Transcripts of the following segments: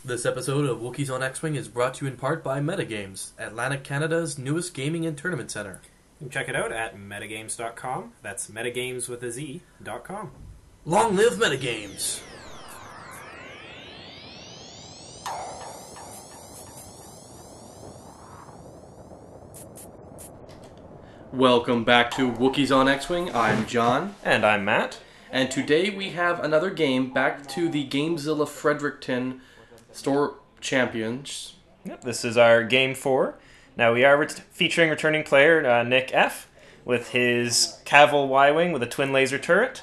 This episode of Wookiees on X-Wing is brought to you in part by MetaGameZ, Atlantic Canada's newest gaming and tournament center. You can check it out at MetaGameZ.com. That's MetaGames with a Z.com. Long live MetaGameZ! Welcome back to Wookiees on X-Wing. I'm John. And I'm Matt. And today we have another game back to the Gamezilla Fredericton Store Champions. Yep, this is our Game 4. Now we are featuring returning player Nick F. with his Kavil Y-Wing with a twin laser turret.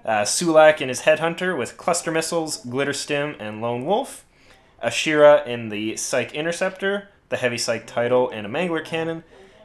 Suhlak in his Headhunter with cluster missiles, Glitterstim, and Lone Wolf. Ashira in the Scyk Interceptor, the heavy Scyk title, and a Mangler Cannon.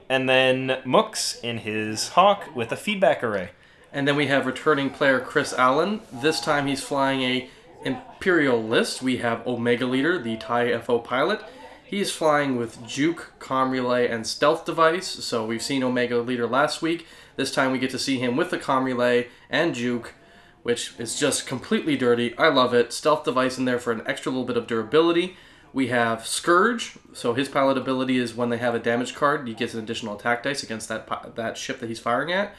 And then Mux in his Hawk with a feedback array. And then we have returning player Chris Allen. This time he's flying a Imperial list. We have Omega Leader, the TIE FO pilot. He's flying with Juke, Comm Relay, and Stealth Device. So we've seen Omega Leader last week. This time we get to see him with the Comm Relay and Juke, which is just completely dirty. I love it. Stealth Device in there for an extra little bit of durability. We have Scourge, so his pilot ability is when they have a damage card, he gets an additional attack dice against that ship that he's firing at.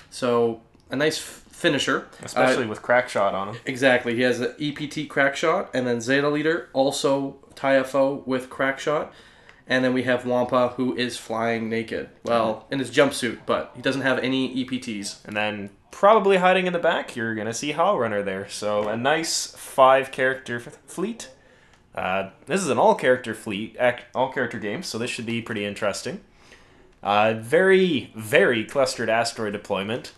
So, a nice finisher. Especially with crack shot on him. Exactly. He has an EPT crack shot, and then Zeta Leader, also TIE FO with crack shot. And then we have Wampa, who is flying naked. Well, in his jumpsuit, but he doesn't have any EPTs. And then, probably hiding in the back, you're going to see Howlrunner there. So, a nice 5-character fleet. This is an all-character fleet, all-character game, so this should be pretty interesting. Very, very clustered asteroid deployment.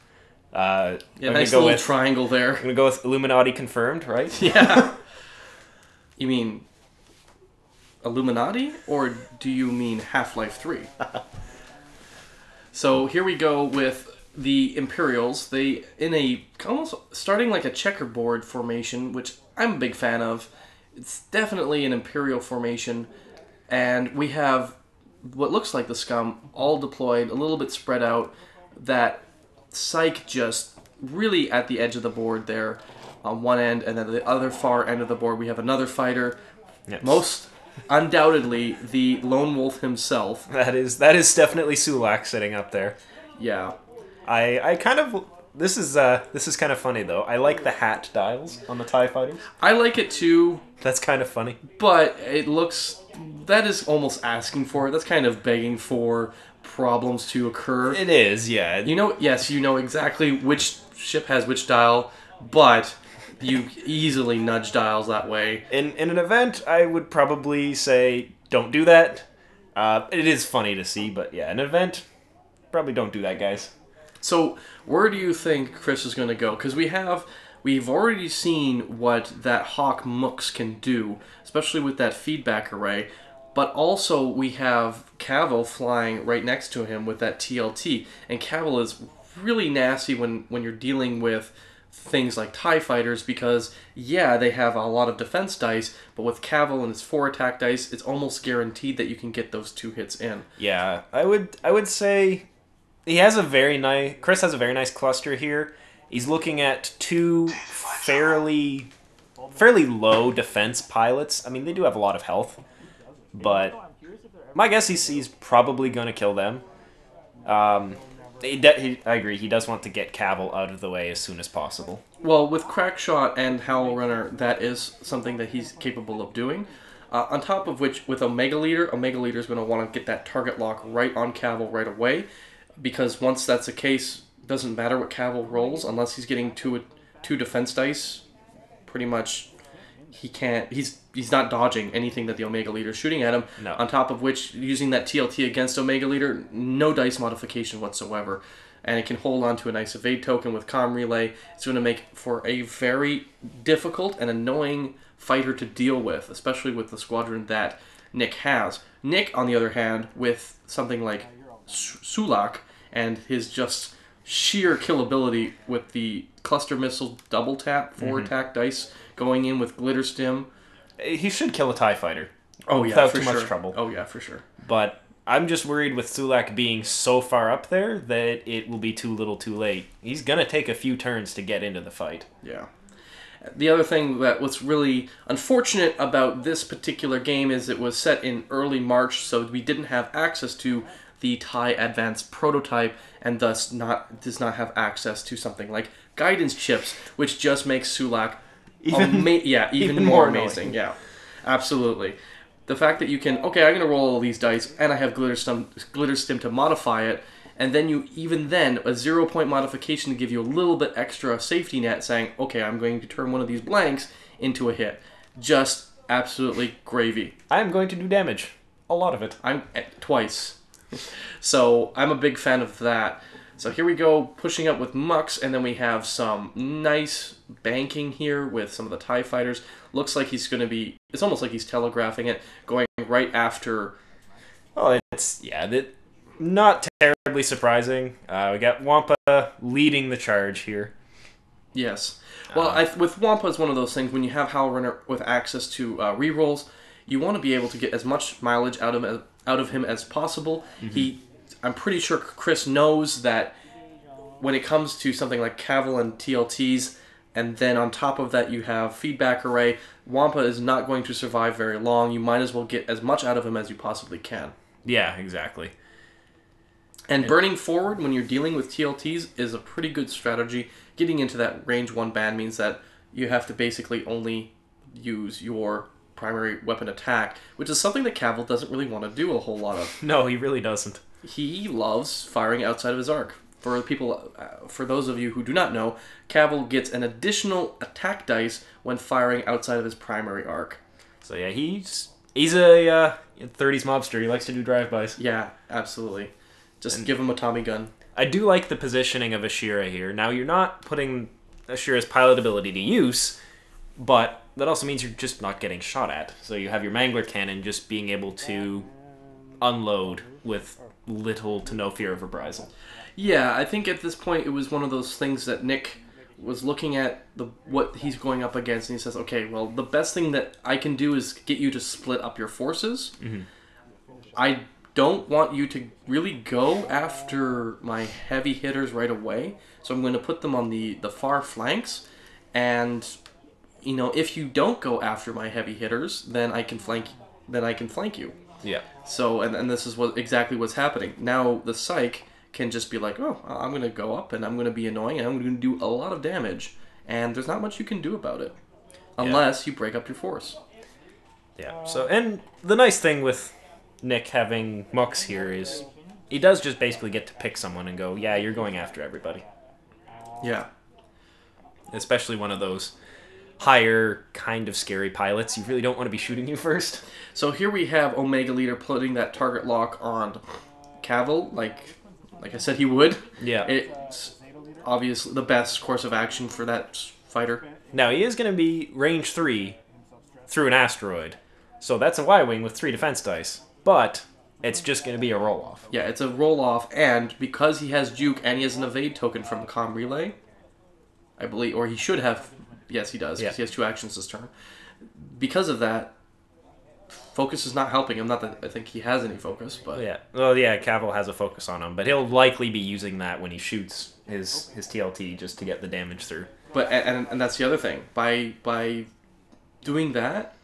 Nice little triangle there. I'm going to go with Illuminati confirmed, right? Yeah. You mean Illuminati, or do you mean Half-Life 3? So here we go with the Imperials. They, in a, almost starting like a checkerboard formation, which I'm a big fan of. It's definitely an Imperial formation, and we have what looks like the Scum all deployed, a little bit spread out. That Scyk just really at the edge of the board there on one end, and then the other far end of the board we have another fighter. Yes. Most undoubtedly the Lone Wolf himself. That is definitely Suhlak sitting up there. Yeah. I kind of... This is kind of funny, though. I like the hat dials on the TIE fighters. I like it, too. That's kind of funny. But it looks... That is almost asking for it. That's kind of begging for problems to occur. It is, yeah. You know, yes, you know exactly which ship has which dial, but you easily nudge dials that way. In an event, I would probably say don't do that. It is funny to see, but yeah, an event, probably don't do that, guys. So, where do you think Chris is going to go? Because we've already seen what that Hawk Mux can do, especially with that feedback array. But also, we have Kavil flying right next to him with that TLT. And Kavil is really nasty when you're dealing with things like TIE fighters, because, yeah, they have a lot of defense dice, but with Kavil and his 4 attack dice, it's almost guaranteed that you can get those 2 hits in. Yeah, I would say... Chris has a very nice cluster here. He's looking at 2 fairly low defense pilots. I mean, they do have a lot of health, but my guess he's probably going to kill them. I agree, he does want to get Kavil out of the way as soon as possible. Well, with Crackshot and Howlrunner, that is something that he's capable of doing. On top of which, with Omega Leader is going to want to get that target lock right on Kavil right away. Because once that's the case, doesn't matter what Kavil rolls, unless he's getting two defense dice, pretty much he's not dodging anything that the Omega Leader is shooting at him. No. On top of which, using that TLT against Omega Leader, no dice modification whatsoever. And it can hold on to a nice evade token with Comm Relay. It's going to make for a very difficult and annoying fighter to deal with, especially with the squadron that Nick has. Nick, on the other hand, with something like Suhlak and his just sheer killability with the cluster missile double tap 4 attack dice going in with Glitterstim. He should kill a TIE fighter. Oh yeah, without for too sure. much trouble. Oh yeah, for sure. But I'm just worried with Suhlak being so far up there that it will be too little too late. He's going to take a few turns to get into the fight. Yeah. The other thing that what's really unfortunate about this particular game is it was set in early March, so we didn't have access to the TIE Advanced prototype, and thus does not have access to something like guidance chips, which just makes Suhlak even more amazing. Yeah, absolutely. The fact that you can, okay, I'm going to roll all these dice, and I have Glitterstim to modify it, and then a 0-point modification to give you a little bit extra safety net, saying, okay, I'm going to turn one of these blanks into a hit. Just absolutely gravy. I'm going to do damage. A lot of it. Twice. So I'm a big fan of that. So here we go, pushing up with Mux, and then we have some nice banking here with some of the TIE fighters. Looks like he's going to be, it's almost like he's telegraphing it, going right after. Oh, not terribly surprising. We got Wampa leading the charge here. Yes. Well, with Wampa, it's one of those things, when you have Howlrunner with access to rerolls, you want to be able to get as much mileage out of him as possible. Mm-hmm. I'm pretty sure Chris knows that when it comes to something like Kavil and TLTs, and then on top of that you have feedback array, Wampa is not going to survive very long. You might as well get as much out of him as you possibly can. Yeah, exactly. And burning forward when you're dealing with TLTs is a pretty good strategy. Getting into that range 1 ban means that you have to basically only use your primary weapon attack, which is something that Kavil doesn't really want to do a whole lot of. No, he really doesn't. He loves firing outside of his arc. For those of you who do not know, Kavil gets an additional attack dice when firing outside of his primary arc. So yeah, he's a 30s mobster. He likes to do drive-bys. Yeah, absolutely. Just give him a Tommy gun. I do like the positioning of Ashira here. Now, you're not putting Ashira's pilot ability to use, but that also means you're just not getting shot at. So you have your Mangler Cannon just being able to unload with little to no fear of reprisal. Yeah, I think at this point it was one of those things that Nick was looking at what he's going up against, and he says, okay, well, the best thing that I can do is get you to split up your forces. Mm-hmm. I don't want you to really go after my heavy hitters right away, so I'm going to put them on the far flanks, and if you don't go after my heavy hitters, then I can flank you. Yeah. So and this is exactly what's happening. Now the Scyk can just be like, oh, I'm going to go up and I'm going to be annoying and I'm going to do a lot of damage, and there's not much you can do about it unless you break up your force. Yeah. So, and the nice thing with Nick having Mux here is he does just basically get to pick someone and go, yeah, you're going after everybody. Yeah. Especially one of those higher kind of scary pilots. You really don't want to be shooting you first. So here we have Omega Leader putting that target lock on Kavil, like I said he would. Yeah. It's obviously the best course of action for that fighter. Now, he is going to be range 3 through an asteroid. So that's a Y-Wing with 3 defense dice. But it's just going to be a roll-off. Yeah, it's a roll-off, and because he has Juke and he has an evade token from Comm Relay, I believe, or he should have, yes he does, because he has 2 actions this turn. Because of that, focus is not helping him. Not that I think he has any focus, but... Yeah. Well, yeah, Kavil has a focus on him, but he'll likely be using that when he shoots his TLT just to get the damage through. But and that's the other thing. By doing that,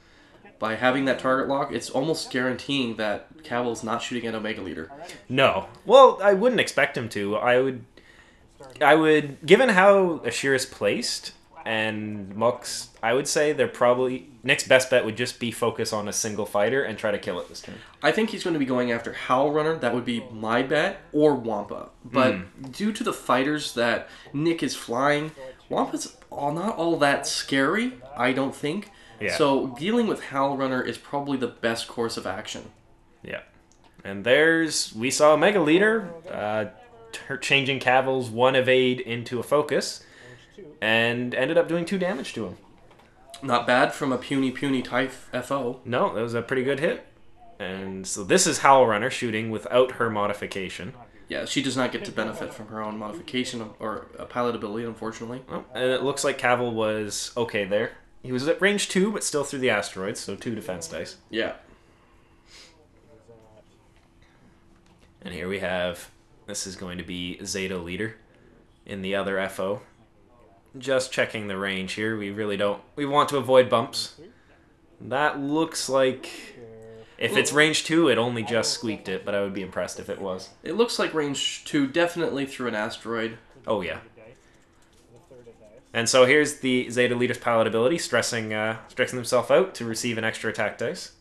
by having that target lock, it's almost guaranteeing that Kavil's not shooting at Omega Leader. No. Well, I wouldn't expect him to. I would, given how Ashira's placed and Mux, I would say they're probably, Nick's best bet would just be focus on a single fighter and try to kill it this turn. I think he's going to be going after Howlrunner. That would be my bet, or Wampa. But due to the fighters that Nick is flying, Wampa's not all that scary, I don't think. Yeah. So dealing with Howlrunner is probably the best course of action. Yeah. And we saw Omega Leader changing Kavil's 1 evade into a focus and ended up doing 2 damage to him. Not bad from a puny type FO. No, that was a pretty good hit. And so this is Howlrunner shooting without her modification. Yeah, she does not get to benefit from her own modification or pilot ability, unfortunately. Oh, and it looks like Kavil was okay there. He was at range 2, but still through the asteroids, so 2 defense dice. Yeah. And here we have, this is going to be Zeta Leader in the other FO. just checking the range here. We really don't... We want to avoid bumps. That looks like... If it's range 2, it only just squeaked it, but I would be impressed if it was. It looks like range 2, definitely through an asteroid. Oh, yeah. And so here's the Zeta Leader's pilot ability, stressing himself out to receive an extra attack dice.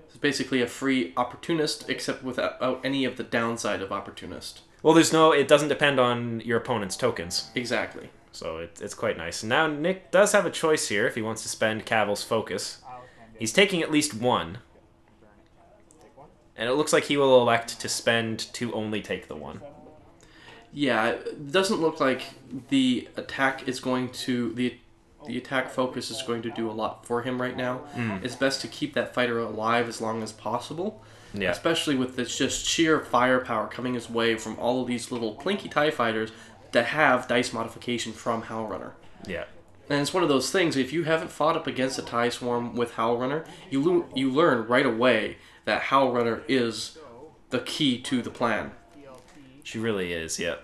It's basically a free opportunist, except without any of the downside of opportunist. Well, there's no... It doesn't depend on your opponent's tokens. Exactly. So it's quite nice. Now Nick does have a choice here if he wants to spend Kavil's focus. He's taking at least one. And it looks like he will elect to spend to only take the one. Yeah, it doesn't look like the attack is going to... The attack focus is going to do a lot for him right now. It's best to keep that fighter alive as long as possible. Yeah. Especially with this just sheer firepower coming his way from all of these little plinky TIE fighters that have dice modification from Howlrunner. Yeah. And it's one of those things, if you haven't fought up against a TIE swarm with Howlrunner, you learn right away that Howlrunner is the key to the plan. She really is, yeah.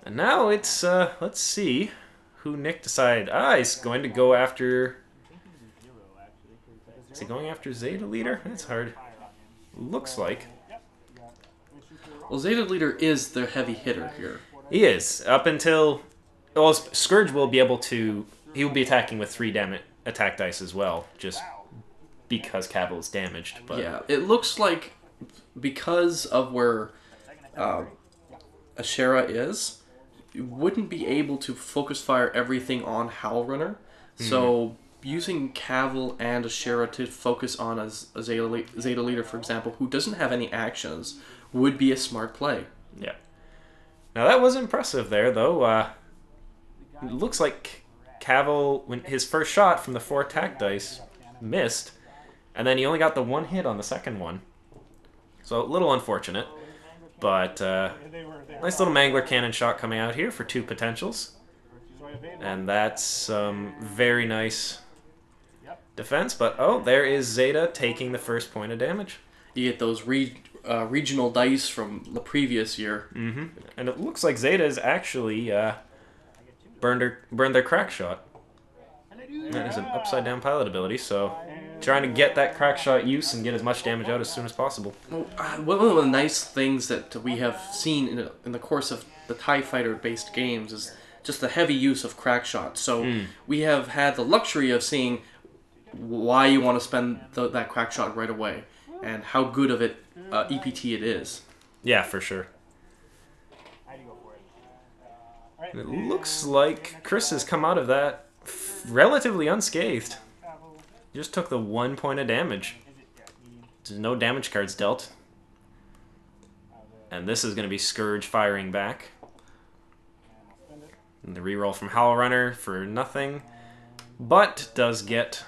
And now it's, let's see who Nick decided. He's going to go after... Is he going after Zeta Leader? That's hard. Looks like. Well, Zeta Leader is the heavy hitter here. He is. Up until... Well, Scourge will be able to... He will be attacking with 3 attack dice as well, just because Kavil is damaged. But yeah, it looks like because of where Ashera is, you wouldn't be able to focus fire everything on Howlrunner. So using Kavil and Ashera to focus on a Zeta Leader, for example, who doesn't have any actions, would be a smart play. Yeah. Now that was impressive there, though. It looks like Kavil, when his first shot from the 4 attack dice, missed, and then he only got the 1 hit on the second one. So a little unfortunate, but nice little Mangler Cannon shot coming out here for 2 potentials. And that's very nice defense, but there is Zeta taking the first point of damage. You get those regional dice from the previous year. And it looks like Zeta is actually burned their crack shot. That is an upside down pilot ability, so trying to get that crack shot use and get as much damage out as soon as possible. Well, one of the nice things that we have seen in the course of the TIE Fighter based games is just the heavy use of crack shots. So we have had the luxury of seeing why you want to spend that crack shot right away and how good of it EPT it is. Yeah, for sure. It looks like Chris has come out of that relatively unscathed. He just took the 1 point of damage. There's no damage cards dealt. And this is going to be Scourge firing back. And the reroll from Howlrunner for nothing. But does get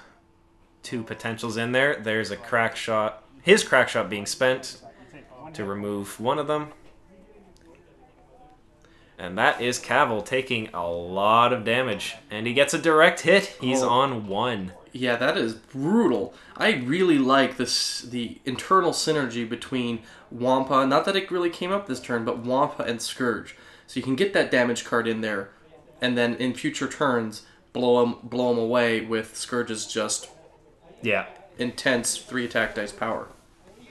2 potentials in there. There's a crack shot. His crack shot being spent to remove one of them. And that is Kavil taking a lot of damage. And he gets a direct hit. He's on 1. Yeah, that is brutal. I really like the internal synergy between Wampa, not that it really came up this turn, but Wampa and Scourge. So you can get that damage card in there, and then in future turns, blow them away with Scourge's just intense 3 attack dice power.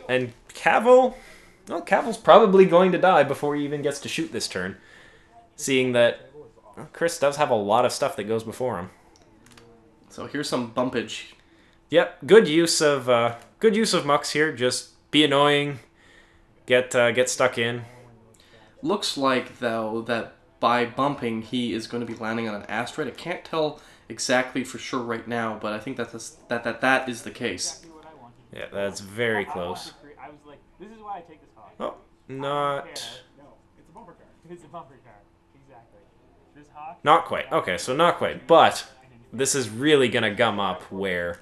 And Kavil, well, Kavil's probably going to die before he even gets to shoot this turn. Seeing that Chris does have a lot of stuff that goes before him. So here's some bumpage. Yep, good use of Mux here. Just be annoying, get stuck in. Looks like though that by bumping he is going to be landing on an asteroid. I can't tell exactly for sure right now, but I think that is the case. Yeah, that's very close. Oh, not. Not quite. Okay, so not quite. But this is really going to gum up where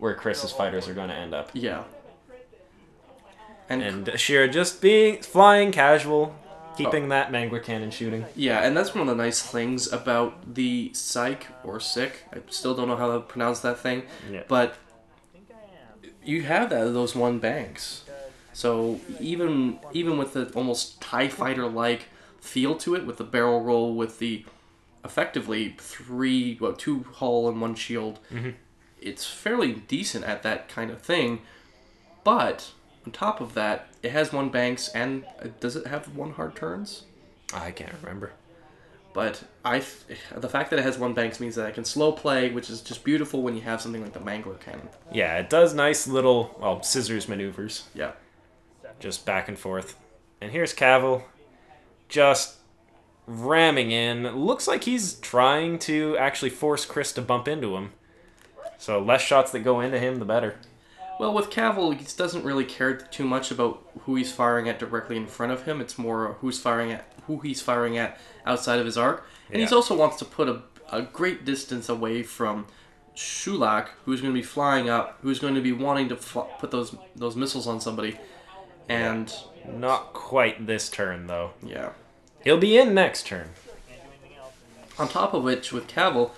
Chris's fighters are going to end up. Yeah. And Ashera just flying casual, keeping that Mangler Cannon shooting. Yeah, and that's one of the nice things about the Scyk, or Scyk. I still don't know how to pronounce that thing. Yeah. But you have those 1 banks. So even with the almost TIE Fighter-like feel to it, with the barrel roll, with the effectively two hull and one shield. It's fairly decent at that kind of thing, but on top of that, it has one banks, and does it have one hard turns? I can't remember. But the fact that it has one banks means that I can slow play, which is just beautiful when you have something like the Mangler Cannon. Yeah, it does nice little, scissors maneuvers. Yeah. Just back and forth. And here's Kavil, just ramming in. Looks like he's trying to actually force Chris to bump into him. So less shots that go into him, the better. Well, with Kavil, he doesn't really care too much about who he's firing at directly in front of him. It's more who he's firing at outside of his arc. And he also wants to put a great distance away from Suhlak, who's going to be flying up, who's going to be wanting to put those missiles on somebody. And not quite this turn, though. Yeah. He'll be in next turn. On top of which, with Kavil,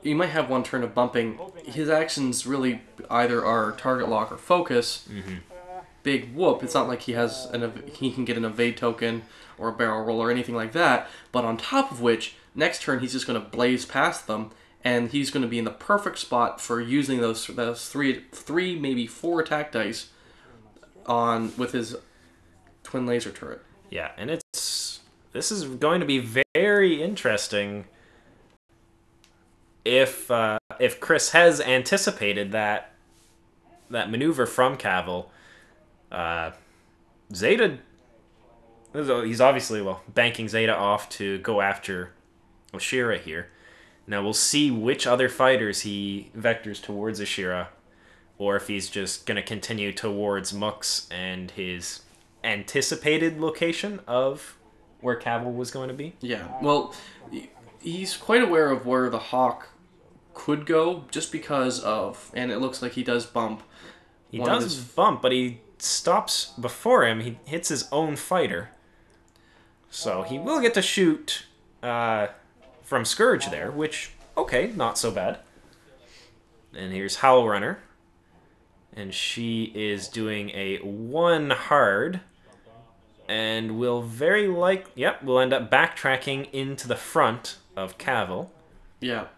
you might have one turn of bumping. His actions really either are target lock or focus. Big whoop. It's not like he can get an evade token or a barrel roll or anything like that. But on top of which, next turn he's just going to blaze past them, and he's going to be in the perfect spot for using those three maybe 4 attack dice with his twin laser turret. Yeah, and this is going to be very interesting. If Chris has anticipated that maneuver from Kavil, Zeta, he's obviously banking Zeta off to go after Ashira here. Now we'll see which other fighters he vectors towards Ashira, or if he's just going to continue towards Mux and his anticipated location of where Kavil was going to be. Yeah, well, he's quite aware of where the Hawk could go, just because of, and it looks like he does bump. He does bump, but he stops before him. He hits his own fighter. So he will get to shoot from Scourge there, which, okay, not so bad. And here's Howlrunner. And she is doing a 1 hard. And will we'll end up backtracking into the front of Kavil. Yeah.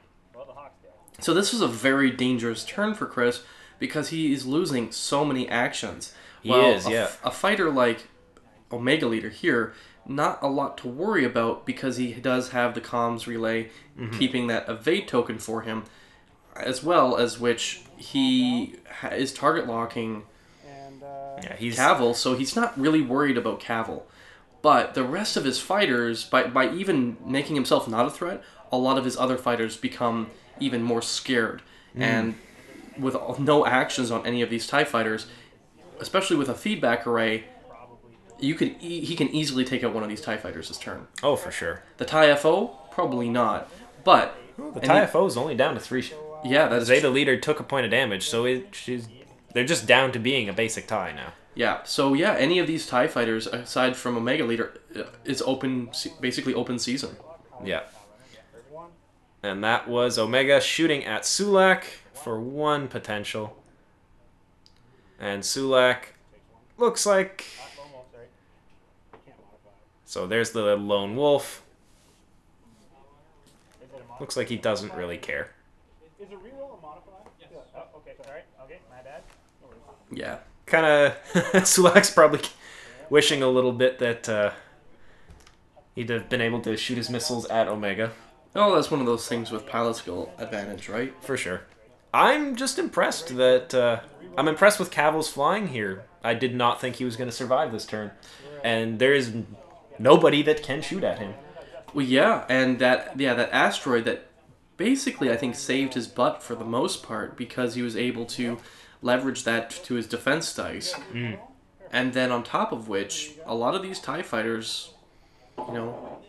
So this is a very dangerous turn for Chris, because he is losing so many actions. He is, yeah. A fighter like Omega Leader here, not a lot to worry about, because he does have the Comms Relay keeping that evade token for him, as well as which he is target locking Kavil, so he's not really worried about Kavil. But the rest of his fighters, by even making himself not a threat, a lot of his other fighters become even more scared. And with no actions on any of these TIE fighters, especially with a feedback array, he can easily take out one of these TIE fighters this turn. Oh, for sure. The TIE FO, probably not. But the TIE FO is only down to 3. Yeah, that's Zeta Leader took a point of damage, so they're just down to being a basic TIE now. Yeah, so yeah, any of these TIE fighters, aside from Omega Leader, is basically open season. Yeah. And that was Omega shooting at Suhlak for 1 potential. And Suhlak looks like... So there's the lone wolf. Looks like he doesn't really care. Is a reroll a modifier? Yes. Oh, okay, sorry. Okay, my bad. No worries. Yeah. Kind of... Suhlak's probably wishing a little bit that he'd have been able to shoot his missiles at Omega. Oh, that's one of those things with pilot skill advantage, right? For sure. I'm just impressed that... I'm impressed with Kavil's flying here. I did not think he was going to survive this turn. And there is nobody that can shoot at him. Well, yeah, and that asteroid that basically I think saved his butt for the most part, because he was able to leverage that to his defense dice. And then on top of which, a lot of these TIE fighters,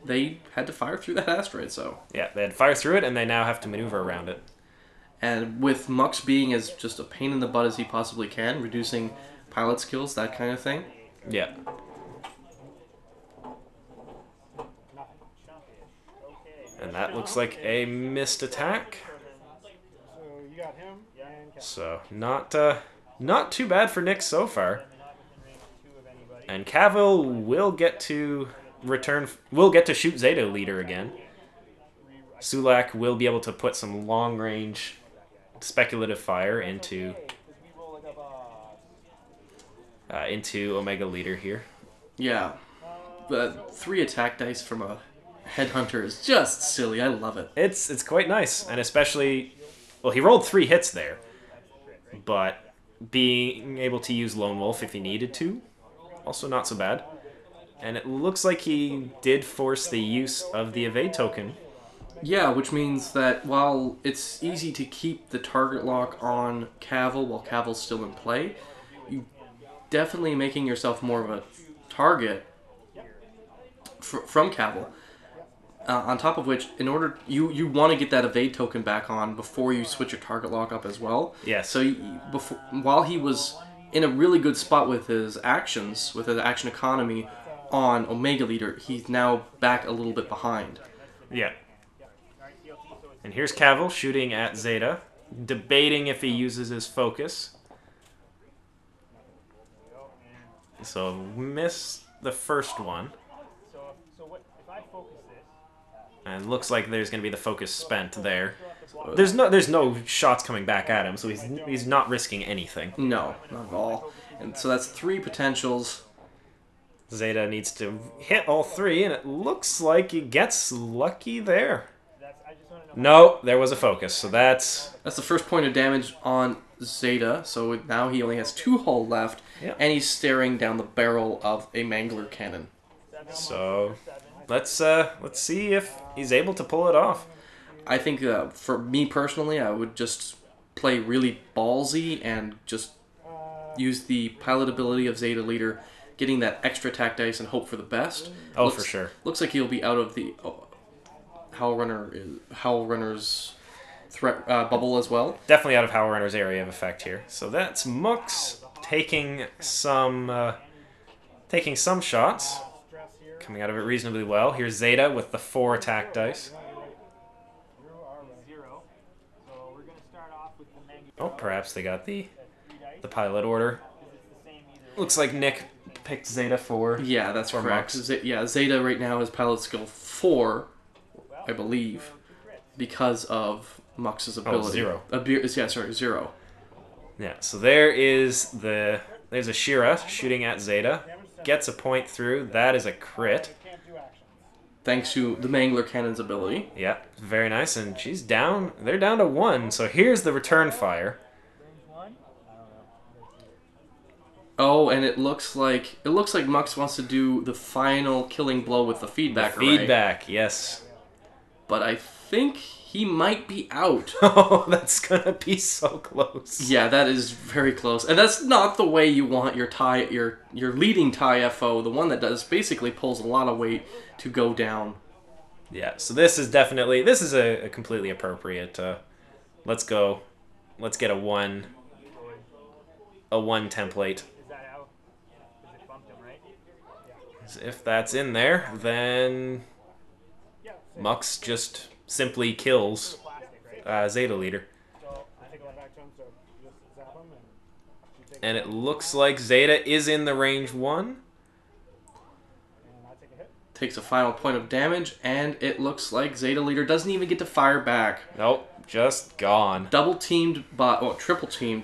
they had to fire through that asteroid, so... Yeah, they had to fire through it, and they now have to maneuver around it. And with Mux being as just a pain in the butt as he possibly can, reducing pilot skills, that kind of thing. Yeah. And that looks like a missed attack. So not too bad for Nick so far. And Kavil will get to shoot Zeta Leader again. Suhlak will be able to put some long-range speculative fire into Omega Leader here. Yeah. But 3 attack dice from a Headhunter is just silly. I love it. It's quite nice, and especially, well, he rolled 3 hits there, but being able to use Lone Wolf if he needed to, also not so bad. And it looks like he did force the use of the evade token. Yeah, which means that while it's easy to keep the target lock on Kavil while Kavil's still in play, you definitely making yourself more of a target from Kavil. On top of which, in order you want to get that evade token back on before you switch your target lock up as well. Yes. So while he was in a really good spot with his actions, with his action economy on Omega Leader, he's now back a little bit behind. Yeah. And here's Kavil shooting at Zeta, debating if he uses his focus. So miss the first one. And looks like there's going to be the focus spent there. There's no shots coming back at him, so he's not risking anything. No, not at all. And so that's 3 potentials. Zeta needs to hit all 3, and it looks like he gets lucky there. No, there was a focus, so that's the first point of damage on Zeta. So now he only has 2 hull left, and he's staring down the barrel of a Mangler Cannon. So let's see if he's able to pull it off. I think for me personally, I would just play really ballsy and just use the pilot ability of Zeta Leader, getting that extra attack dice and hope for the best. For sure. Looks like he'll be out of the Howlrunner's threat bubble as well. Definitely out of Howlrunner's area of effect here. So that's Mux taking some shots, coming out of it reasonably well. Here's Zeta with the 4 attack dice. Oh, perhaps they got the pilot order. Looks like Nick picked Zeta for. Yeah, that's correct. Zeta right now is pilot skill 4, I believe, because of Mux's ability. 0. 0. Yeah, so there's a Shira shooting at Zeta. Gets a point through. That is a crit. Thanks to the Mangler Cannon's ability. Yeah, very nice. And she's down. They're down to 1. So here's the return fire. Oh, and it looks like Mux wants to do the final killing blow with the feedback array. Feedback, yes. But I think he might be out. Oh, that's gonna be so close. Yeah, that is very close, and that's not the way you want your leading TIE FO, the one that basically pulls a lot of weight, to go down. Yeah, so this is a completely appropriate. Let's go. Let's get a 1 template. If that's in there, then Mux just simply kills Zeta Leader. And it looks like Zeta is in the range 1. Takes a final point of damage, and it looks like Zeta Leader doesn't even get to fire back. Nope, just gone. Triple teamed,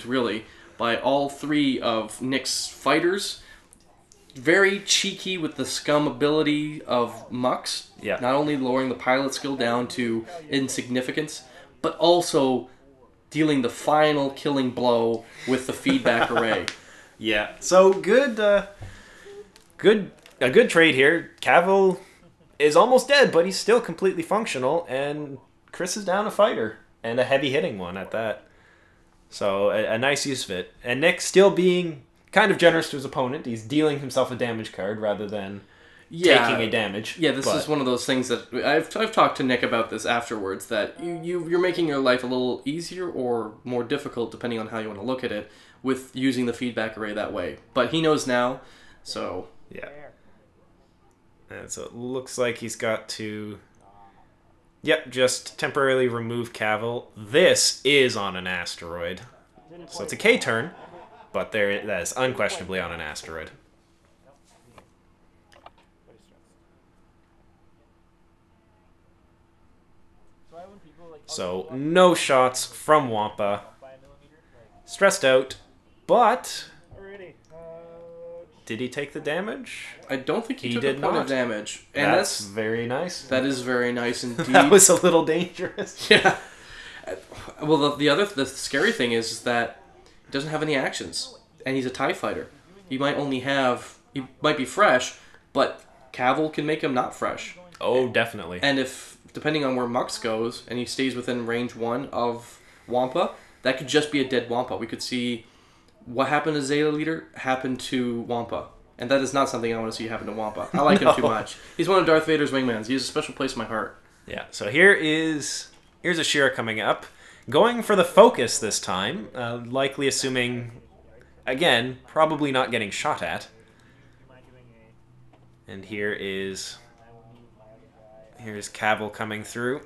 really, by all 3 of Nick's fighters. Very cheeky with the Scum ability of Mux. Yeah. Not only lowering the pilot skill down to insignificance, but also dealing the final killing blow with the feedback array. Yeah. So a good trade here. Kavil is almost dead, but he's still completely functional, and Chris is down a fighter, and a heavy hitting one at that. So a nice use of it. And Nick still being kind of generous to his opponent. He's dealing himself a damage card rather than taking a damage. Yeah, this is one of those things that I've talked to Nick about this afterwards, that you're making your life a little easier or more difficult, depending on how you want to look at it, with using the feedback array that way. But he knows now, so... Yeah. And so it looks like he's got to... Yep, just temporarily remove Kavil. This is on an asteroid. So it's a K turn. But that is unquestionably on an asteroid. So no shots from Wampa. Stressed out, but did he take the damage? I don't think he took did a point not. of damage. And That's very nice. that is very nice indeed. That was a little dangerous. Yeah. Well, the scary thing is that he doesn't have any actions, and he's a TIE fighter. He might be fresh, but Kavil can make him not fresh. Oh, definitely. And if, depending on where Mux goes, and he stays within range 1 of Wampa, that could just be a dead Wampa. We could see what happened to Zeta Leader happen to Wampa. And that is not something I want to see happen to Wampa. I like him too much. He's one of Darth Vader's wingmans. He has a special place in my heart. Yeah, so here's Ashira coming up. Going for the focus this time. Likely assuming, again, probably not getting shot at. And here's Kavil coming through.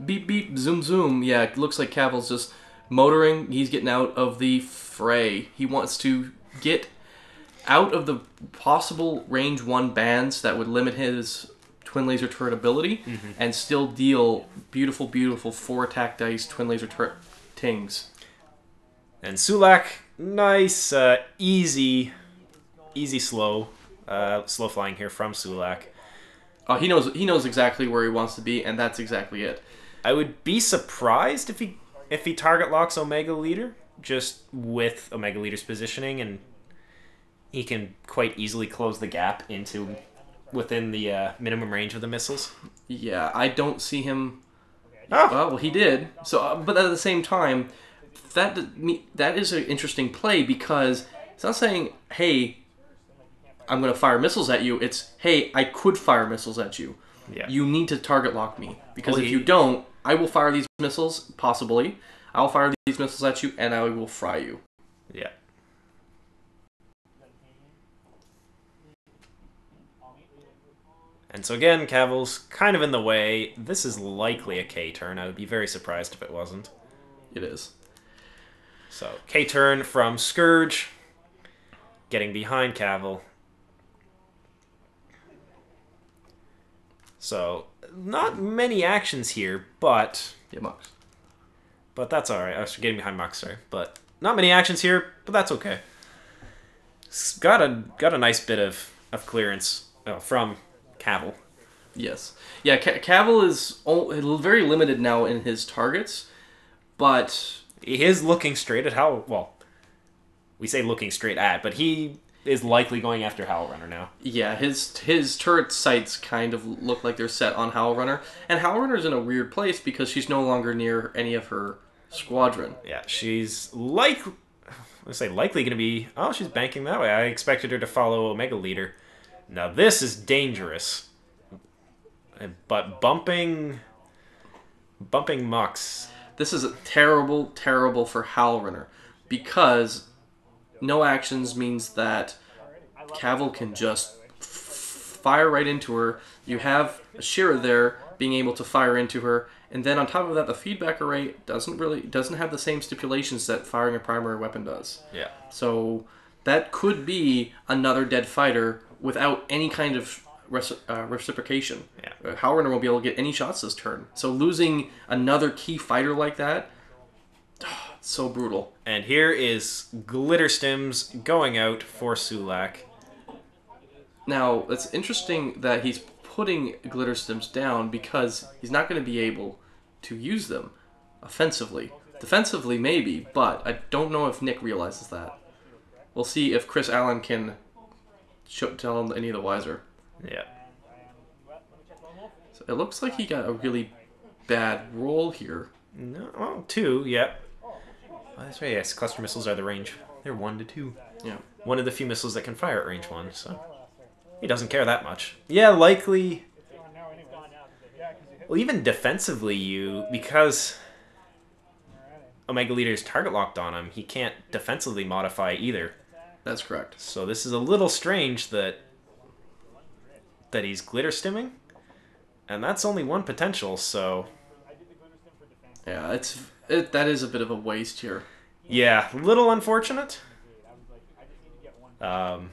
Beep, beep, zoom, zoom. Yeah, it looks like Kavil's just motoring. He's getting out of the fray. He wants to get out of the possible range 1 bans that would limit his twin laser turret ability and still deal beautiful, beautiful 4 attack dice twin laser turret tings. And Suhlak, nice, easy slow flying here from Suhlak. He knows exactly where he wants to be, and that's exactly it. I would be surprised if he target locks Omega Leader, just with Omega Leader's positioning, and he can quite easily close the gap into within the minimum range of the missiles. Yeah, I don't see him. Oh. Well, he did. So, but at the same time, that is an interesting play because it's not saying, "Hey, I'm going to fire missiles at you." It's, "Hey, I could fire missiles at you. Yeah. You need to target lock me because if you don't, I will fire these missiles. Possibly, I'll fire these missiles at you, and I will fry you." Yeah. And so again, Kavil's kind of in the way. This is likely a K turn. I would be very surprised if it wasn't. It is. So K turn from Scourge, getting behind Kavil. So not many actions here, but Yeah, Mux. that's all right. I was getting behind Mux, sorry, but not many actions here, but that's okay. It's got a nice bit of clearance from Kavil. Yes. Yeah, Kavil is very limited now in his targets, but He is looking straight at we say looking straight at, but he is likely going after Howlrunner now. yeah, his turret sights kind of look like they're set on Howlrunner, and Howlrunner's in a weird place because she's no longer near any of her squadron. Yeah, she's likely going to be... Oh, she's banking that way. I expected her to follow Omega Leader. Now this is dangerous. But bumping Mux... This is terrible, terrible for Howlrunner because no actions means that Kavil can just fire right into her. You have Ashira there being able to fire into her, and then on top of that, the feedback array doesn't have the same stipulations that firing a primary weapon does. Yeah. So that could be another dead fighter without any kind of reciprocation. Yeah. Howlrunner won't be able to get any shots this turn. So losing another key fighter like that, so brutal. And here is Glitterstim's going out for Suhlak. Now, it's interesting that he's putting Glitterstims down because he's not going to be able to use them offensively. Defensively, maybe, but I don't know if Nick realizes that. We'll see if Chris Allen can tell him any of the wiser. Yeah. So it looks like he got a really bad roll here. No, well, 2, yep. Oh, that's right, yes, cluster missiles are the range. They're 1 to 2. Yeah. One of the few missiles that can fire at range 1, so... He doesn't care that much. Yeah, likely... Well, even defensively, because Omega Leader's target locked on him, he can't defensively modify either. That's correct. So this is a little strange that he's Glitterstimming, and that's only one potential, so... Yeah, that is a bit of a waste here. Yeah, a little unfortunate. Not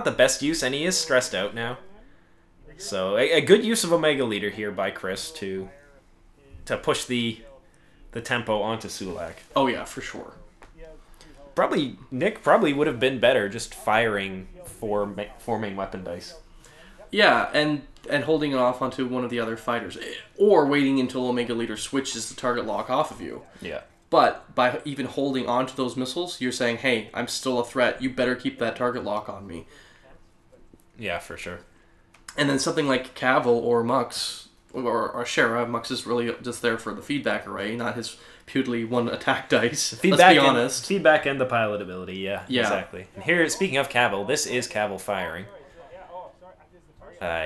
the best use, and he is stressed out now. So a good use of Omega Leader here by Chris to push the tempo onto Suhlak. Oh yeah, for sure. Probably Nick probably would have been better just firing four main weapon dice. Yeah, and holding it off onto one of the other fighters, or waiting until Omega Leader switches the target lock off of you. Yeah. But by even holding onto those missiles, you're saying, "Hey, I'm still a threat. You better keep that target lock on me." Yeah, for sure. And then something like Kavil or Mux or Shara, Mux is really just there for the feedback array, not his purely one attack dice. Feedback, let's be honest. Feedback and the pilot ability, yeah. Yeah. Exactly. And here, speaking of Kavil, this is Kavil firing.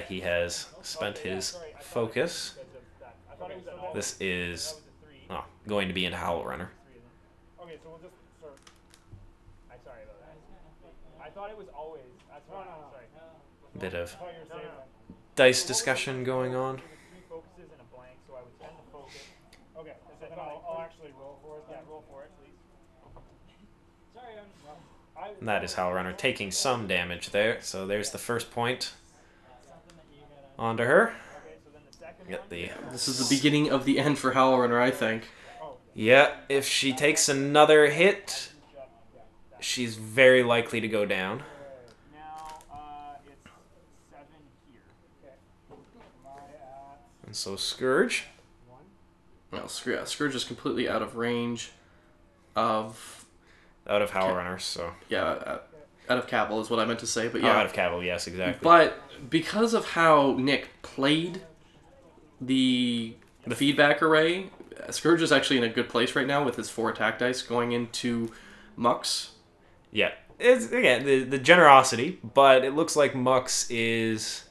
He has spent his focus. This is going to be into Howlrunner. Okay, so we'll just sort. I'm sorry about that. I thought it was always. That's why. Sorry. Bit of I thought you were saying that. dice discussion going on. Three focuses and a blank, so I would tend to focus. Okay, then I'll actually roll for it. Yeah, roll for it, please. Sorry, And that is Howlrunner taking some damage there. So there's the first point onto her. Get the. This is the beginning of the end for Howlrunner, I think. Yeah, if she takes another hit, she's very likely to go down. Now it's 7 here. And so Scourge. Well, Scourge is completely out of range of... Out of Howlrunner, so... Yeah, out of Kavil is what I meant to say, but Oh, yeah. out of Kavil, yes, exactly. But because of how Nick played the feedback array, Scourge is actually in a good place right now with his 4 attack dice going into Mux. Yeah, it's, again, the generosity, but it looks like Mux is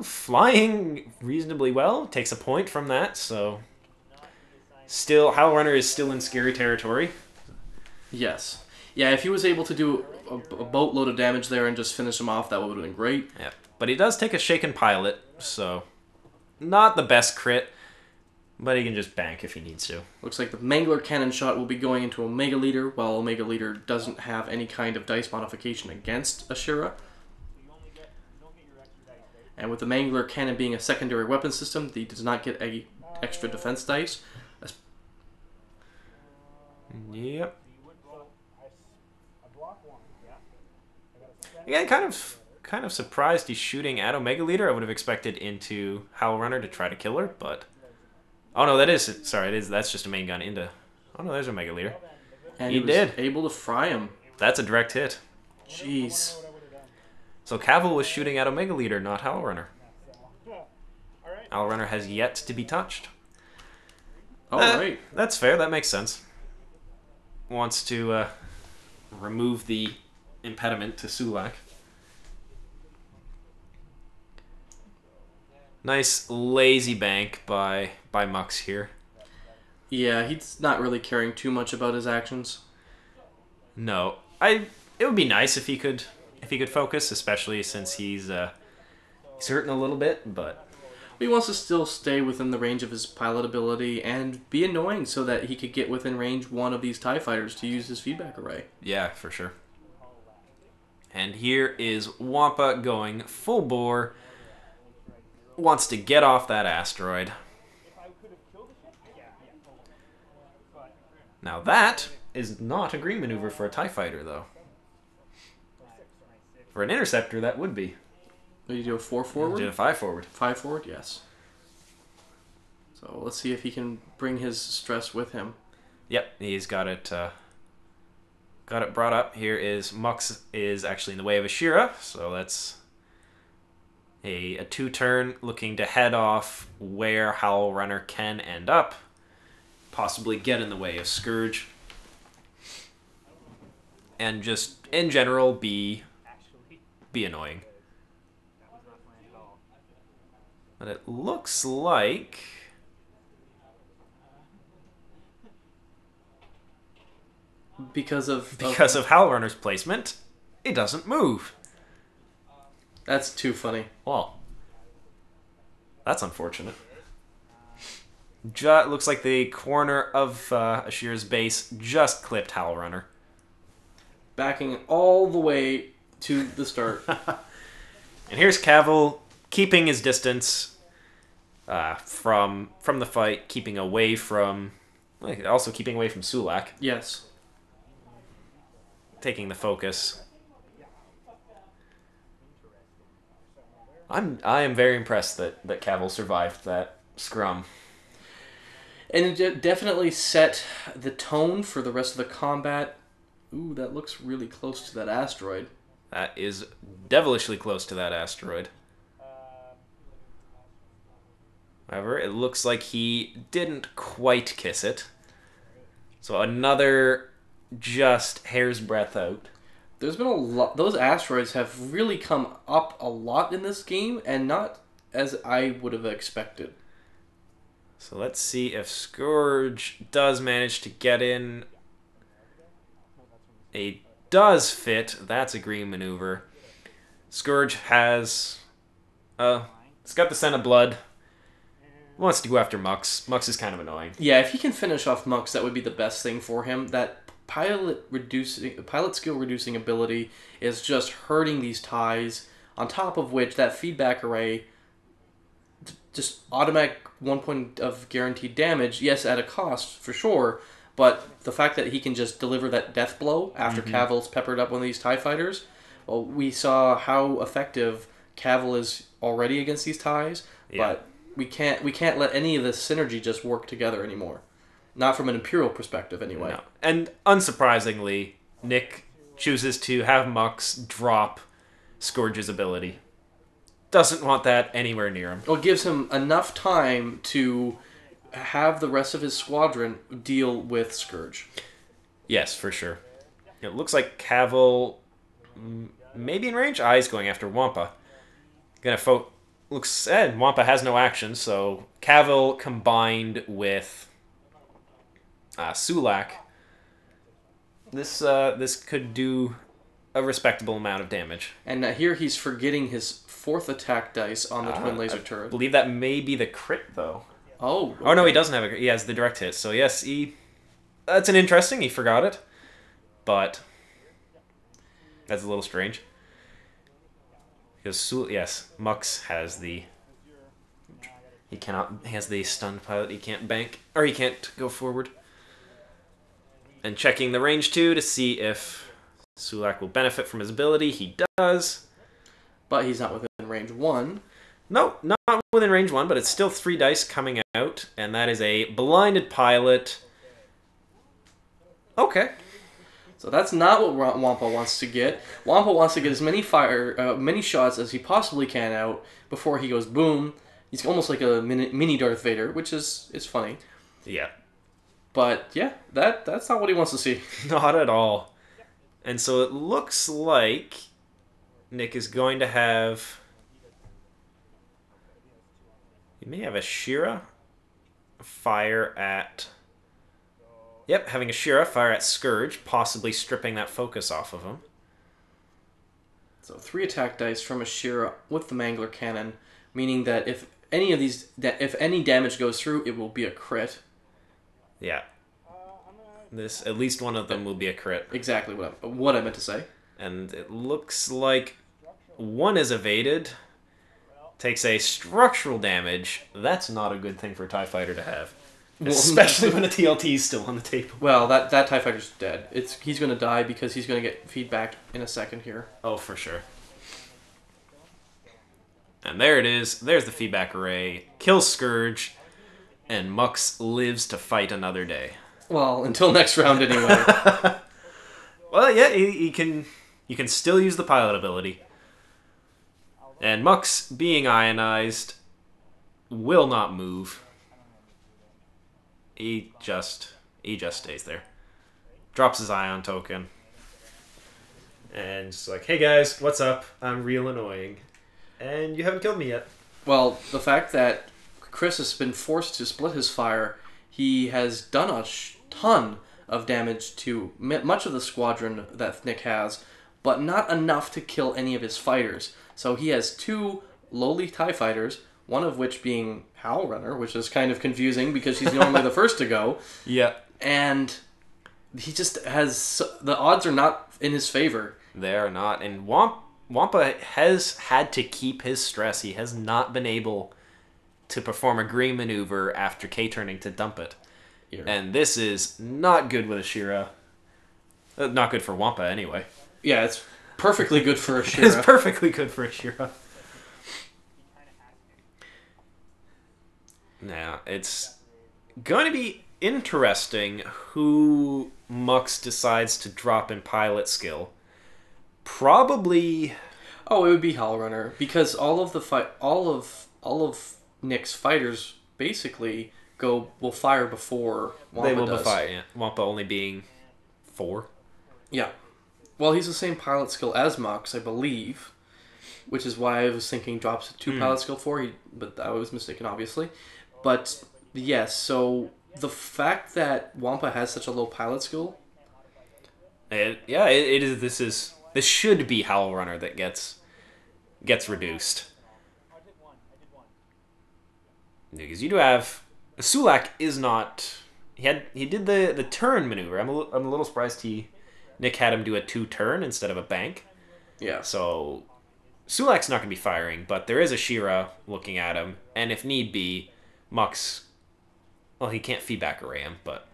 flying reasonably well. Takes a point from that, so... Still, Howlrunner is still in scary territory. Yes. Yeah, if he was able to do a boatload of damage there and just finish him off, that would have been great. Yeah, but he does take a shaken pilot, so... Not the best crit, but he can just bank if he needs to. Looks like the Mangler Cannon shot will be going into Omega Leader, while Omega Leader doesn't have any kind of dice modification against Ashura. And with the Mangler Cannon being a secondary weapon system, he does not get a extra defense dice. Yep. Again, kind of surprised he's shooting at Omega Leader. I would have expected into Howlrunner to try to kill her, but... Oh no, that's just a main gun into... Oh no, there's Omega Leader. And he was did. able to fry him. That's a direct hit. Jeez. So Kavil was shooting at Omega Leader, not Howlrunner. Howlrunner has yet to be touched. Alright. That's fair, that makes sense. Wants to remove the impediment to Suhlak. Nice lazy bank by Mux here. Yeah, he's not really caring too much about his actions. No, it would be nice if he could focus, especially since he's hurting a little bit, but He wants to still stay within the range of his pilot ability and be annoying so that he could get within range one of these TIE fighters to use his feedback array. Yeah, for sure. And here is Wampa going full bore. Wants to get off that asteroid. Now that is not a green maneuver for a TIE fighter, though. For an interceptor, that would be. Did you do a 4 forward? Did a 5 forward. 5 forward, yes. So let's see if he can bring his stress with him. Yep, he's got it brought up. Here is Mux is actually in the way of Ashura, so that's a 2-turn looking to head off where Howlrunner can end up. Possibly get in the way of Scourge. And just, in general, be annoying. But it looks like... Because of Howlrunner's placement, it doesn't move. That's too funny. Well, that's unfortunate. Looks like the corner of Ashura's base just clipped Howlrunner. Backing all the way to the start. And here's Kavil keeping his distance from the fight, keeping away from... Also keeping away from Suhlak. Yes. Taking the focus. I am very impressed that Kavil survived that scrum. And it definitely set the tone for the rest of the combat. Ooh, that looks really close to that asteroid. That is devilishly close to that asteroid. However, it looks like he didn't quite kiss it. So another just hair's breadth out. There's been a lot... Those asteroids have really come up a lot in this game, and not as I would have expected. So let's see if Scourge does manage to get in. A does fit. That's a green maneuver. Scourge has... it's got the scent of blood. Wants to go after Mux. Mux is kind of annoying. Yeah, if he can finish off Mux, that would be the best thing for him. That pilot skill reducing ability is just hurting these ties. On top of which, that feedback array, just automatic 1 point of guaranteed damage. Yes, at a cost for sure, but the fact that he can just deliver that death blow after Kavil's peppered up one of these TIE fighters. Well, we saw how effective Kavil is already against these ties, but we can't let any of this synergy just work together anymore. Not from an Imperial perspective, anyway. No. And unsurprisingly, Nick chooses to have Mux drop Scourge's ability. Doesn't want that anywhere near him. Well, it gives him enough time to have the rest of his squadron deal with Scourge. Yes, for sure. It looks like Kavil maybe in range. He's going after Wampa. Wampa has no action, so Kavil combined with Suhlak. This could do a respectable amount of damage. And here he's forgetting his 4th attack dice on the twin laser turret. I believe that may be the crit, though. Oh. Okay. Oh, no, he doesn't have a crit. He has the direct hit. So, yes, that's an interesting. He forgot it. But that's a little strange. Because, yes, Mux has the... He has the stunned pilot. He can't bank, or he can't go forward. And checking the range 2 to see if Suhlak will benefit from his ability. He does. But he's not within range 1. No, not within range 1, but it's still 3 dice coming out. And that is a blinded pilot. Okay. So that's not what Wampa wants to get. Wampa wants to get as many shots as he possibly can out before he goes boom. He's almost like a mini Darth Vader, which is funny. Yeah. But yeah, that's not what he wants to see. Not at all. And so it looks like Nick is going to have... He may have a Shira fire at... Yep, having a Shira fire at Scourge, possibly stripping that focus off of him. So 3 attack dice from a Shira with the Mangler Cannon, meaning that if any damage goes through, it will be a crit. Yeah. At least one of them will be a crit. Exactly what I meant to say. And it looks like one is evaded. Takes a structural damage. That's not a good thing for a TIE fighter to have. Especially when a TLT is still on the table. Well, that TIE fighter's dead. He's going to die because he's going to get feedback in a second here. Oh, for sure. And there it is. There's the feedback array. Kills Scourge. And Mux lives to fight another day. Well, until next round anyway. Well, yeah, you can still use the pilot ability. And Mux, being ionized, will not move. He just stays there. Drops his ion token. And just like, hey guys, what's up? I'm real annoying. And you haven't killed me yet. Well, the fact that Chris has been forced to split his fire, he has done a ton of damage to much of the squadron that Nick has, but not enough to kill any of his fighters. So he has 2 lowly TIE fighters, one of which being Howlrunner, which is kind of confusing because he's normally the first to go. Yeah. And he just has... The odds are not in his favor. They are not. And Wampa has had to keep his stress. He has not been able to perform a green maneuver after K-turning to dump it. Yeah. And this is not good with Ashira. Not good for Wampa, anyway. Yeah, it's perfectly good for Ashira. It's perfectly good for Ashira. Now, it's going to be interesting who Mux decides to drop in pilot skill. Probably... Oh, it would be Howlrunner, because all of Nick's fighters basically will fire before Wampa They will does. fire, yeah. Wampa only being 4. Yeah. Well, he's the same pilot skill as Mux, I believe, which is why I was thinking drops 2 pilot skill 4, but I was mistaken, obviously. But, yes, so the fact that Wampa has such a low pilot skill... It is. This should be Howlrunner that gets reduced. Because you do have... Suhlak is not... He did the turn maneuver. I'm a little surprised Nick had him do a 2-turn instead of a bank. Yeah. So Suhlak's not going to be firing, but there is a Shira looking at him, and if need be, Mux... Well, he can't feedback array him, but...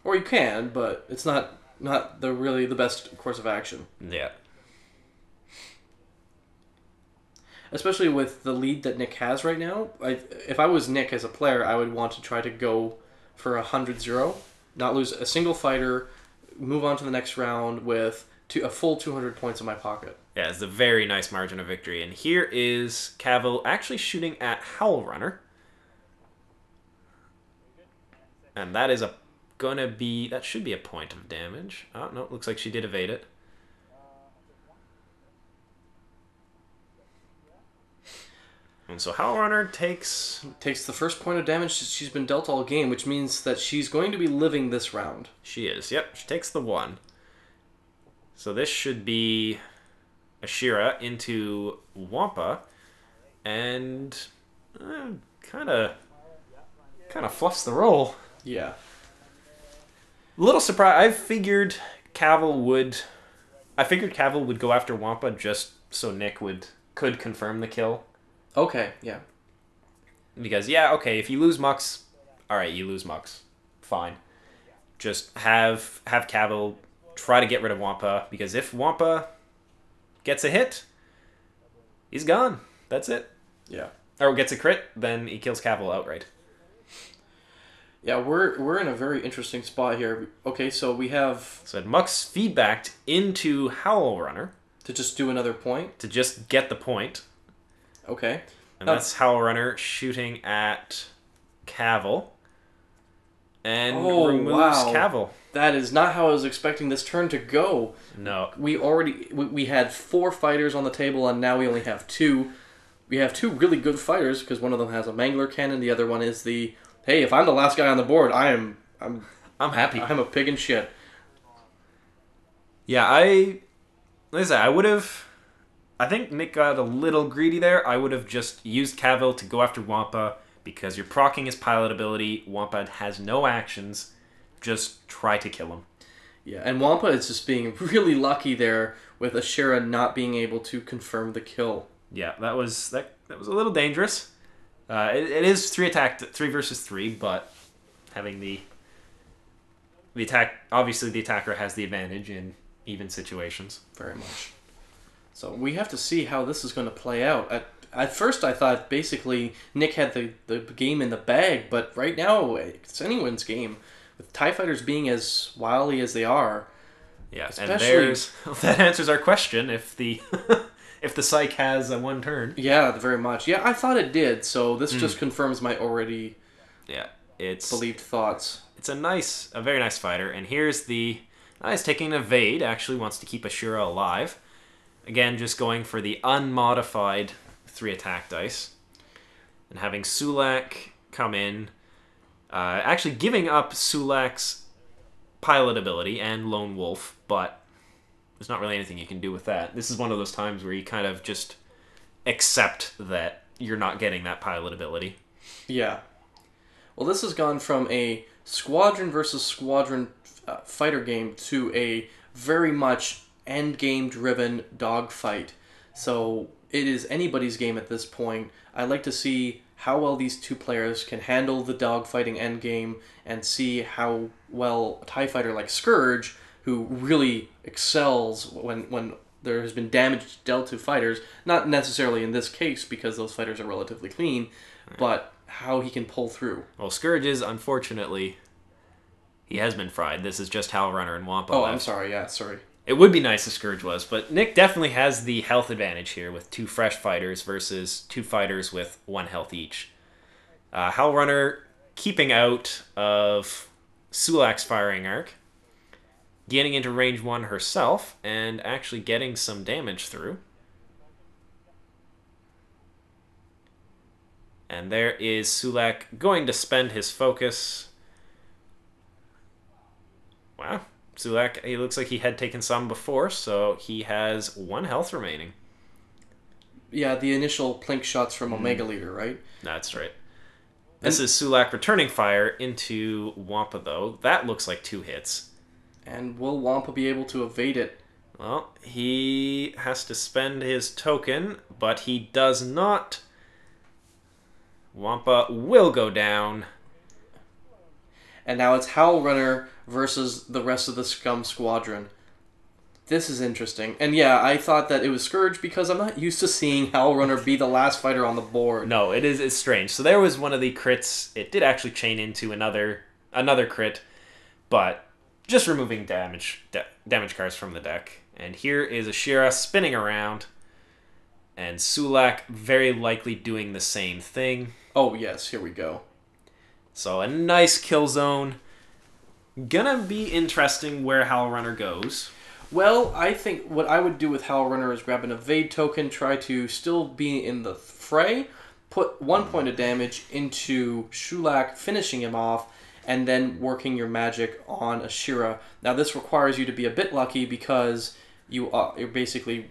Or you can, but it's not really the best course of action. Yeah. Especially with the lead that Nick has right now. If I was Nick as a player, I would want to try to go for 100-0, not lose a single fighter, move on to the next round with a full 200 points in my pocket. Yeah, it's a very nice margin of victory. And here is Kavil actually shooting at Howlrunner. And that is that should be a point of damage. Oh, no, looks like she did evade it. And so Howlrunner takes the first point of damage she's been dealt all game, which means that she's going to be living this round. She is. Yep, she takes the 1. So this should be Ashira into Wampa, and kind of fluffs the roll. Yeah. A little surprised. I figured Kavil would go after Wampa just so Nick could confirm the kill. Okay, yeah. Because, if you lose Mux, alright, you lose Mux. Fine. Just have Kavil try to get rid of Wampa, because if Wampa gets a hit, he's gone. That's it. Yeah. Or gets a crit, then he kills Kavil outright. Yeah, we're in a very interesting spot here. Okay, so we have... So Mux feedbacked into Howlrunner. To just do another point? To just get the point. Okay. And that's Howlrunner shooting at Kavil. And removes Kavil. That is not how I was expecting this turn to go. No. We had 4 fighters on the table, and now we only have 2. We have 2 really good fighters, because one of them has a Mangler Cannon, the other one is the... Hey, if I'm the last guy on the board, I'm happy. I'm a pig in shit. Yeah, like I said, I think Nick got a little greedy there. I would have just used Kavil to go after Wampa, because you're proccing his pilot ability. Wampa has no actions. Just try to kill him. Yeah, and Wampa is just being really lucky there with Ashira not being able to confirm the kill. Yeah, that was a little dangerous. It is 3 versus 3, but having the attack, obviously the attacker has the advantage in even situations. Very much. So we have to see how this is going to play out. At first I thought basically Nick had the game in the bag, but right now it's anyone's game. With TIE Fighters being as wily as they are. Yeah, and that answers our question if the... If the Scyk has a 1 turn. Yeah, very much. Yeah, I thought it did, so this just confirms my already believed thoughts. It's a very nice fighter, and here's the... He's taking an evade, actually wants to keep Ashira alive. Again, just going for the unmodified 3 attack dice. And having Suhlak come in, actually giving up Suhlak's pilot ability and Lone Wolf, but... There's not really anything you can do with that. This is one of those times where you kind of just accept that you're not getting that pilot ability. Yeah. Well, this has gone from a squadron versus squadron fighter game to a very much end game driven dogfight. So it is anybody's game at this point. I'd like to see how well these two players can handle the dogfighting end game and see how well a TIE fighter like Scourge, who really excels when there has been damage dealt to fighters, not necessarily in this case because those fighters are relatively clean, but how he can pull through. Well, Scourge is, unfortunately, he has been fried. This is just Howlrunner and Wampa Oh, left. I'm sorry, yeah, sorry. It would be nice if Scourge was, but Nick definitely has the health advantage here with 2 fresh fighters versus 2 fighters with 1 health each. Howlrunner keeping out of Suhlak's firing arc, getting into range 1 herself, and actually getting some damage through. And there is Suhlak going to spend his focus. Wow. Suhlak, he looks like he had taken some before, so he has 1 health remaining. Yeah, the initial plink shots from Omega Leader, right? That's right. This is Suhlak returning fire into Wampa, though. That looks like 2 hits. And will Wampa be able to evade it? Well, he has to spend his token, but he does not. Wampa will go down. And now it's Howlrunner versus the rest of the Scum squadron. This is interesting. And yeah, I thought that it was Scourge because I'm not used to seeing Howlrunner be the last fighter on the board. No, it's strange. So there was one of the crits. It did actually chain into another crit, but just removing damage cards from the deck. And here is Ashira spinning around, and Suhlak very likely doing the same thing. Oh yes, here we go. So a nice kill zone. Gonna be interesting where Howlrunner goes. Well, I think what I would do with Howlrunner is grab an evade token, try to still be in the fray, put 1 point of damage into Suhlak, finishing him off, and then working your magic on Ashira. Now this requires you to be a bit lucky because you're basically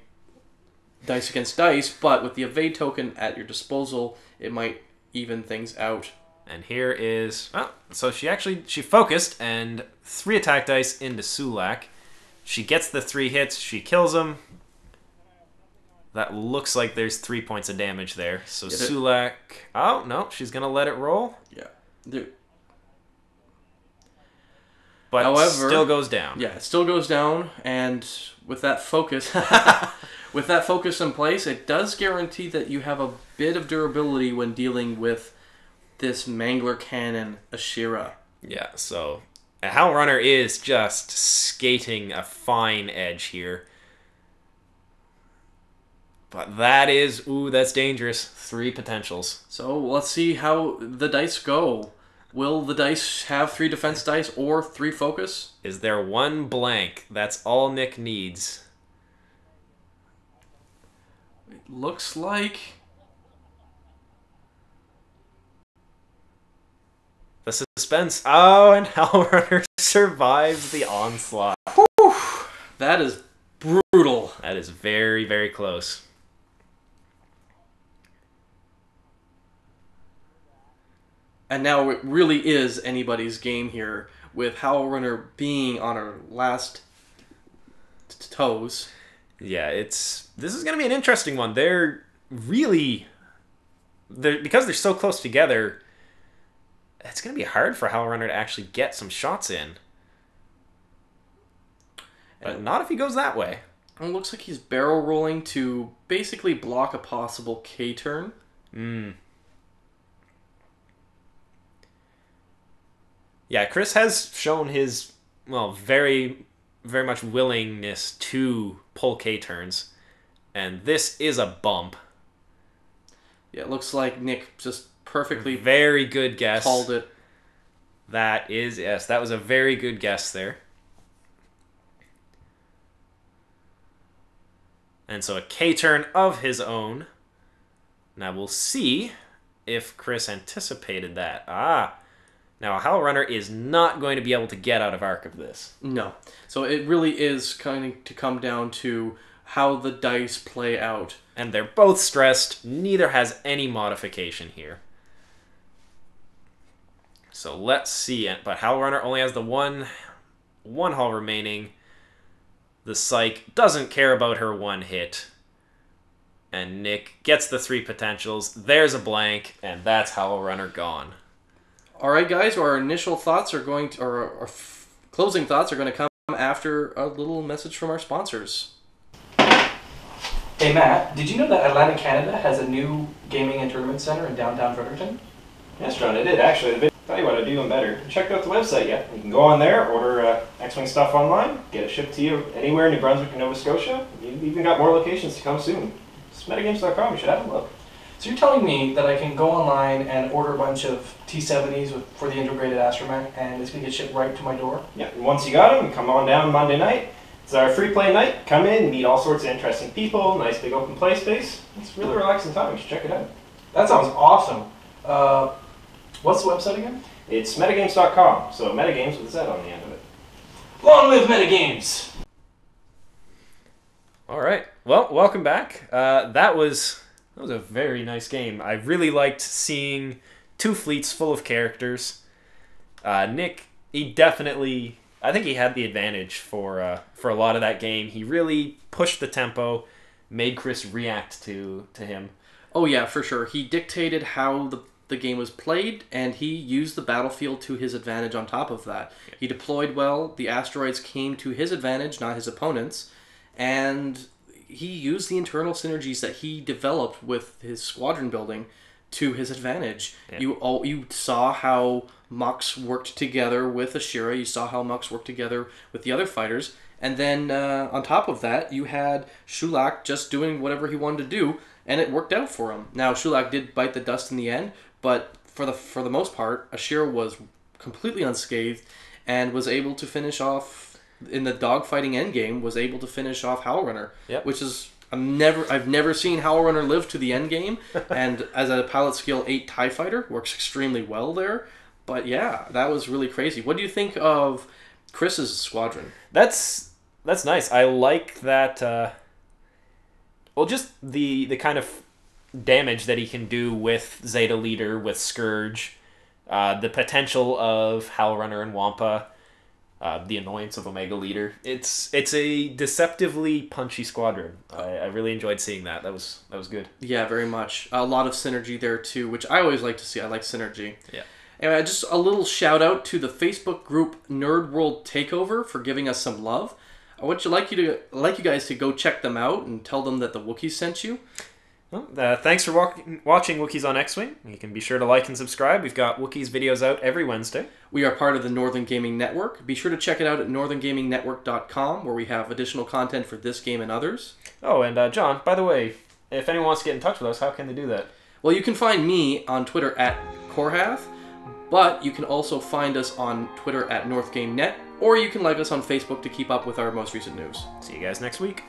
dice against dice, but with the evade token at your disposal, it might even things out. And here is... Oh, so she focused and 3 attack dice into Suhlak. She gets the 3 hits. She kills him. That looks like there's 3 points of damage there. So Suhlak... Oh, no. She's going to let it roll. Yeah. But however, still goes down. Yeah, it still goes down. And with that focus... with that focus in place, it does guarantee that you have a bit of durability when dealing with this Mangler Cannon Ashira. Yeah, so... Howlrunner is just skating a fine edge here. But that is... Ooh, that's dangerous. 3 potentials. So let's see how the dice go. Will the dice have 3 defense dice or 3 focus? Is there 1 blank? That's all Nick needs. It looks like... The suspense. Oh, and Howlrunner survives the onslaught. Whew, that is brutal. That is very, very close. And now it really is anybody's game here, with Howlrunner being on her last toes. Yeah, this is going to be an interesting one. They're because they're so close together, it's going to be hard for Howlrunner to actually get some shots in. But not if he goes that way. It looks like he's barrel rolling to basically block a possible K-turn. Yeah, Chris has shown his, very, very much willingness to pull K-turns. And this is a bump. Yeah, it looks like Nick just perfectly... Very good guess. Called it. That was a very good guess there. And so a K-turn of his own. Now we'll see if Chris anticipated that. Now Howlrunner is not going to be able to get out of arc of this. No. So it really is going to come down to how the dice play out. And they're both stressed. Neither has any modification here. So let's see. But Howlrunner only has the one hull remaining. The Scyk doesn't care about her one hit. And Nick gets the 3 potentials. There's a blank, and that's Howlrunner gone. All right, guys. Our initial thoughts are going to, or our closing thoughts are going to come after a little message from our sponsors. Hey Matt, did you know that Atlantic Canada has a new gaming and tournament center in downtown Fredericton? Yes, John, I did actually. I'll tell you what, I'd do even better. Check out the website yet. You can go on there, order X-Wing stuff online, get it shipped to you anywhere in New Brunswick or Nova Scotia. You've even got more locations to come soon. It's MetaGameZ.com, you should have a look. So you're telling me that I can go online and order a bunch of T70s for the integrated astromech and it's going to get shipped right to my door? Yeah, and once you got them, come on down Monday night. It's our free play night. Come in, meet all sorts of interesting people, nice big open play space. It's a really relaxing time. You should check it out. That sounds awesome. What's the website again? It's MetaGameZ.com, so MetaGames with a Z on the end of it. Long live MetaGames! All right. Well, welcome back. That was a very nice game. I really liked seeing 2 fleets full of characters. Nick, he definitely, I think he had the advantage for a lot of that game. He really pushed the tempo, made Chris react to him. Oh yeah, for sure. He dictated how the game was played, and he used the battlefield to his advantage on top of that. He deployed well, the asteroids came to his advantage, not his opponent's, and he used the internal synergies that he developed with his squadron building to his advantage. Yeah. You saw how Mux worked together with Ashira, you saw how Mux worked together with the other fighters, and then on top of that, you had Suhlak just doing whatever he wanted to do, and it worked out for him. Now, Suhlak did bite the dust in the end, but for the most part, Ashira was completely unscathed and was able to finish off, in the dogfighting endgame, was able to finish off Howlrunner, yep. Which is, I've never seen Howlrunner live to the endgame, and as a pilot skill 8 TIE fighter, works extremely well there. But yeah, that was really crazy. What do you think of Chris's squadron? That's nice. I like that, well, just the kind of damage that he can do with Zeta Leader, with Scourge, the potential of Howlrunner and Wampa, the annoyance of Omega Leader. It's a deceptively punchy squadron. I really enjoyed seeing that. That was good. Yeah, very much. A lot of synergy there too, which I always like to see. I like synergy. Yeah. Anyway, just a little shout out to the Facebook group Nerd World Takeover for giving us some love. I would like you guys to go check them out and tell them that the Wookiees sent you. Well, thanks for watching Wookiees on X-Wing. You can be sure to like and subscribe. We've got Wookiees videos out every Wednesday. We are part of the Northern Gaming Network. Be sure to check it out at northerngamingnetwork.com, where we have additional content for this game and others. Oh, and John, by the way, if anyone wants to get in touch with us, how can they do that? Well, you can find me on Twitter at Korhath, but you can also find us on Twitter at NorthGameNet, or you can like us on Facebook to keep up with our most recent news. See you guys next week.